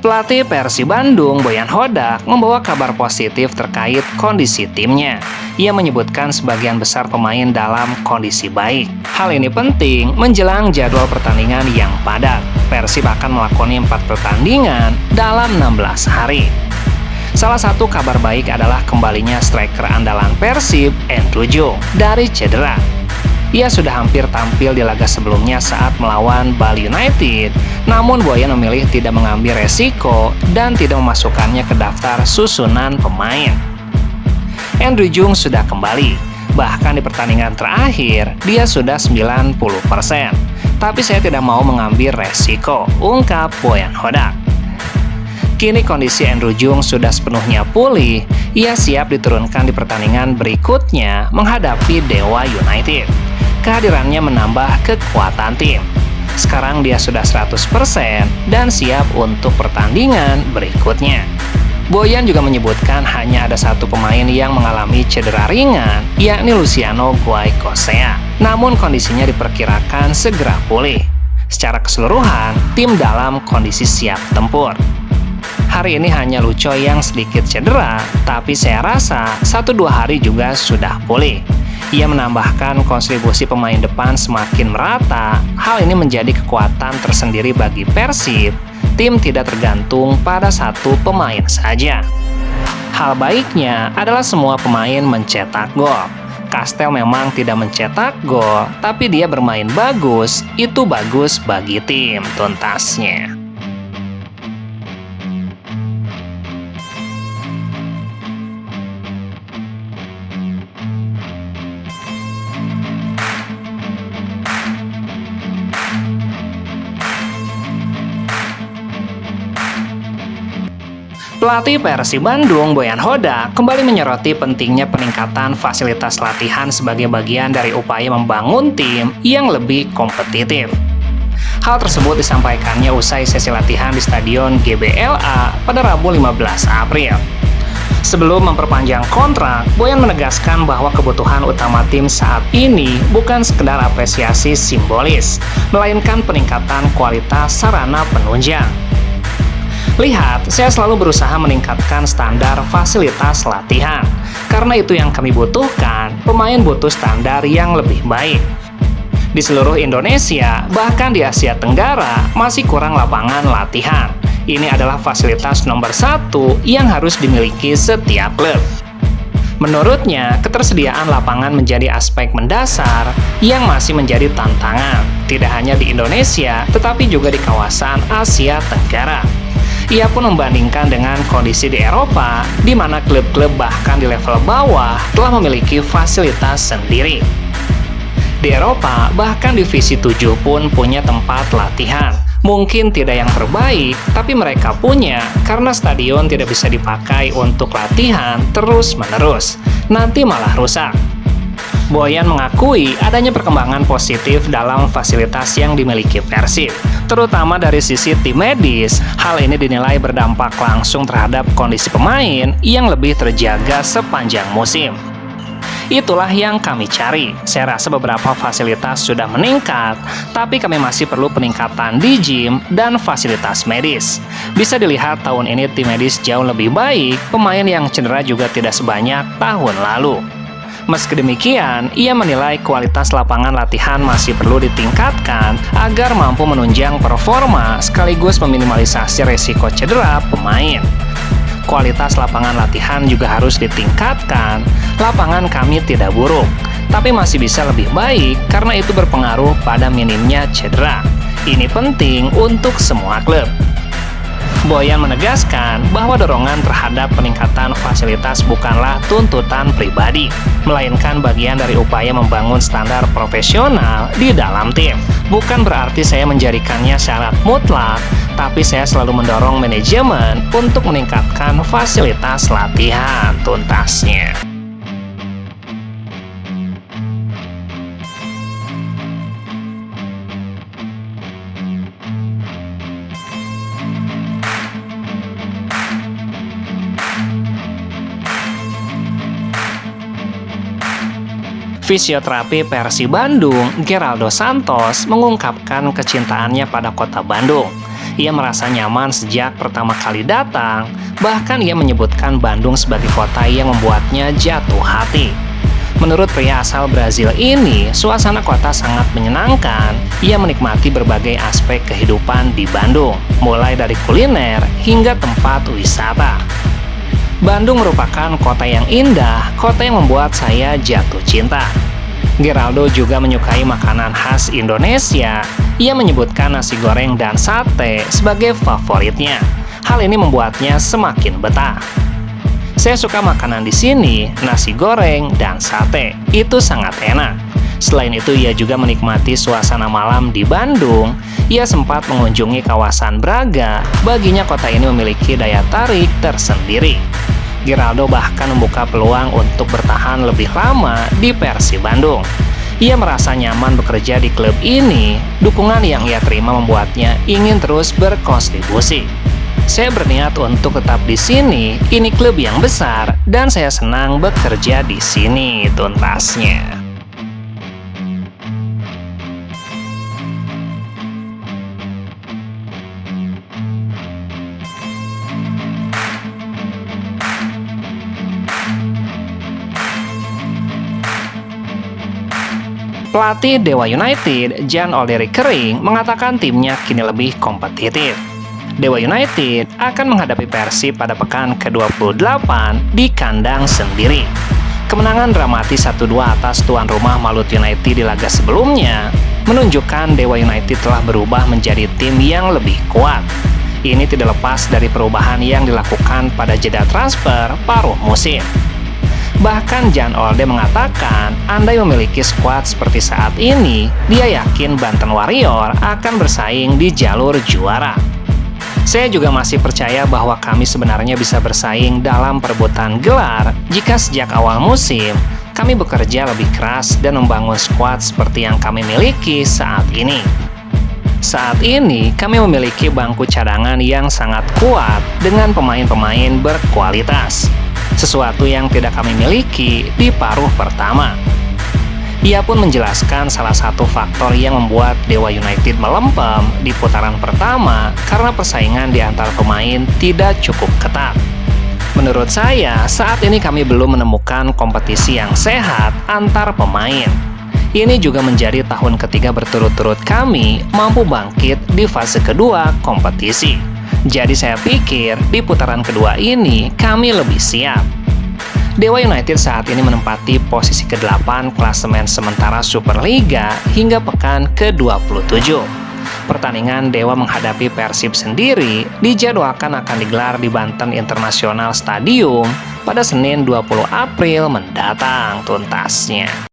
Pelatih Persib Bandung, Boyan Hodak, membawa kabar positif terkait kondisi timnya. Ia menyebutkan sebagian besar pemain dalam kondisi baik. Hal ini penting menjelang jadwal pertandingan yang padat. Persib akan melakoni 4 pertandingan dalam 16 hari. Salah satu kabar baik adalah kembalinya striker andalan Persib, Andrew Jung, dari cedera. Ia sudah hampir tampil di laga sebelumnya saat melawan Bali United, namun Boyan memilih tidak mengambil resiko dan tidak memasukkannya ke daftar susunan pemain. Andrew Jung sudah kembali, bahkan di pertandingan terakhir dia sudah 90%. Tapi saya tidak mau mengambil resiko, ungkap Boyan Hodak. Kini kondisi Andrew Jung sudah sepenuhnya pulih, ia siap diturunkan di pertandingan berikutnya menghadapi Dewa United. Kehadirannya menambah kekuatan tim. Sekarang dia sudah 100% dan siap untuk pertandingan berikutnya. Boyan juga menyebutkan hanya ada satu pemain yang mengalami cedera ringan, yakni Luciano Guaikosea. Namun kondisinya diperkirakan segera pulih. Secara keseluruhan, tim dalam kondisi siap tempur. Hari ini hanya Lucho yang sedikit cedera, tapi saya rasa 1-2 hari juga sudah pulih. Ia menambahkan kontribusi pemain depan semakin merata. Hal ini menjadi kekuatan tersendiri bagi Persib. Tim tidak tergantung pada satu pemain saja. Hal baiknya adalah semua pemain mencetak gol. Kastel memang tidak mencetak gol, tapi dia bermain bagus. Itu bagus bagi tim, tuntasnya. Pelatih Persib Bandung, Boyan Hodak, kembali menyoroti pentingnya peningkatan fasilitas latihan sebagai bagian dari upaya membangun tim yang lebih kompetitif. Hal tersebut disampaikannya usai sesi latihan di Stadion GBLA pada Rabu 15 April. Sebelum memperpanjang kontrak, Boyan menegaskan bahwa kebutuhan utama tim saat ini bukan sekedar apresiasi simbolis, melainkan peningkatan kualitas sarana penunjang. Lihat, saya selalu berusaha meningkatkan standar fasilitas latihan. Karena itu yang kami butuhkan, pemain butuh standar yang lebih baik. Di seluruh Indonesia, bahkan di Asia Tenggara, masih kurang lapangan latihan. Ini adalah fasilitas nomor 1 yang harus dimiliki setiap klub. Menurutnya, ketersediaan lapangan menjadi aspek mendasar yang masih menjadi tantangan, tidak hanya di Indonesia, tetapi juga di kawasan Asia Tenggara. Ia pun membandingkan dengan kondisi di Eropa, di mana klub-klub bahkan di level bawah telah memiliki fasilitas sendiri. Di Eropa, bahkan divisi 7 pun punya tempat latihan. Mungkin tidak yang terbaik, tapi mereka punya karena stadion tidak bisa dipakai untuk latihan terus-menerus. Nanti malah rusak. Boyan mengakui adanya perkembangan positif dalam fasilitas yang dimiliki Persib, terutama dari sisi tim medis. Hal ini dinilai berdampak langsung terhadap kondisi pemain yang lebih terjaga sepanjang musim. Itulah yang kami cari. Saya rasa beberapa fasilitas sudah meningkat, tapi kami masih perlu peningkatan di gym dan fasilitas medis. Bisa dilihat tahun ini tim medis jauh lebih baik, pemain yang cedera juga tidak sebanyak tahun lalu. Meski demikian, ia menilai kualitas lapangan latihan masih perlu ditingkatkan agar mampu menunjang performa sekaligus meminimalisasi resiko cedera pemain. Kualitas lapangan latihan juga harus ditingkatkan. Lapangan kami tidak buruk, tapi masih bisa lebih baik karena itu berpengaruh pada minimnya cedera. Ini penting untuk semua klub. Boyan menegaskan bahwa dorongan terhadap peningkatan fasilitas bukanlah tuntutan pribadi, melainkan bagian dari upaya membangun standar profesional di dalam tim. Bukan berarti saya menjadikannya syarat mutlak, tapi saya selalu mendorong manajemen untuk meningkatkan fasilitas latihan, tuntasnya. Fisioterapi Persib Bandung, Geraldo Santos, mengungkapkan kecintaannya pada kota Bandung. Ia merasa nyaman sejak pertama kali datang, bahkan ia menyebutkan Bandung sebagai kota yang membuatnya jatuh hati. Menurut pria asal Brazil ini, suasana kota sangat menyenangkan. Ia menikmati berbagai aspek kehidupan di Bandung, mulai dari kuliner hingga tempat wisata. Bandung merupakan kota yang indah, kota yang membuat saya jatuh cinta. Geraldo juga menyukai makanan khas Indonesia. Ia menyebutkan nasi goreng dan sate sebagai favoritnya. Hal ini membuatnya semakin betah. Saya suka makanan di sini, nasi goreng dan sate. Itu sangat enak. Selain itu, ia juga menikmati suasana malam di Bandung. Ia sempat mengunjungi kawasan Braga. Baginya kota ini memiliki daya tarik tersendiri. Geraldo bahkan membuka peluang untuk bertahan lebih lama di Persib Bandung. Ia merasa nyaman bekerja di klub ini. Dukungan yang ia terima membuatnya ingin terus berkontribusi. Saya berniat untuk tetap di sini. Ini klub yang besar dan saya senang bekerja di sini, tuntasnya. Pelatih Dewa United, Jan Olderi Kering, mengatakan timnya kini lebih kompetitif. Dewa United akan menghadapi Persib pada pekan ke-28 di kandang sendiri. Kemenangan dramatis 1-2 atas tuan rumah Malut United di laga sebelumnya menunjukkan Dewa United telah berubah menjadi tim yang lebih kuat. Ini tidak lepas dari perubahan yang dilakukan pada jeda transfer paruh musim. Bahkan Jan Olde mengatakan, andai memiliki skuad seperti saat ini, dia yakin Banten Warrior akan bersaing di jalur juara. Saya juga masih percaya bahwa kami sebenarnya bisa bersaing dalam perebutan gelar jika sejak awal musim kami bekerja lebih keras dan membangun skuad seperti yang kami miliki saat ini. Saat ini, kami memiliki bangku cadangan yang sangat kuat dengan pemain-pemain berkualitas. Sesuatu yang tidak kami miliki di paruh pertama. Ia pun menjelaskan salah satu faktor yang membuat Dewa United melempem di putaran pertama karena persaingan di antara pemain tidak cukup ketat. Menurut saya, saat ini kami belum menemukan kompetisi yang sehat antar pemain. Ini juga menjadi tahun ketiga berturut-turut kami mampu bangkit di fase kedua kompetisi. Jadi saya pikir di putaran kedua ini kami lebih siap. Dewa United saat ini menempati posisi ke-8 klasemen sementara Superliga hingga pekan ke-27. Pertandingan Dewa menghadapi Persib sendiri dijadwalkan akan digelar di Banten International Stadium pada Senin 20 April mendatang, tuntasnya.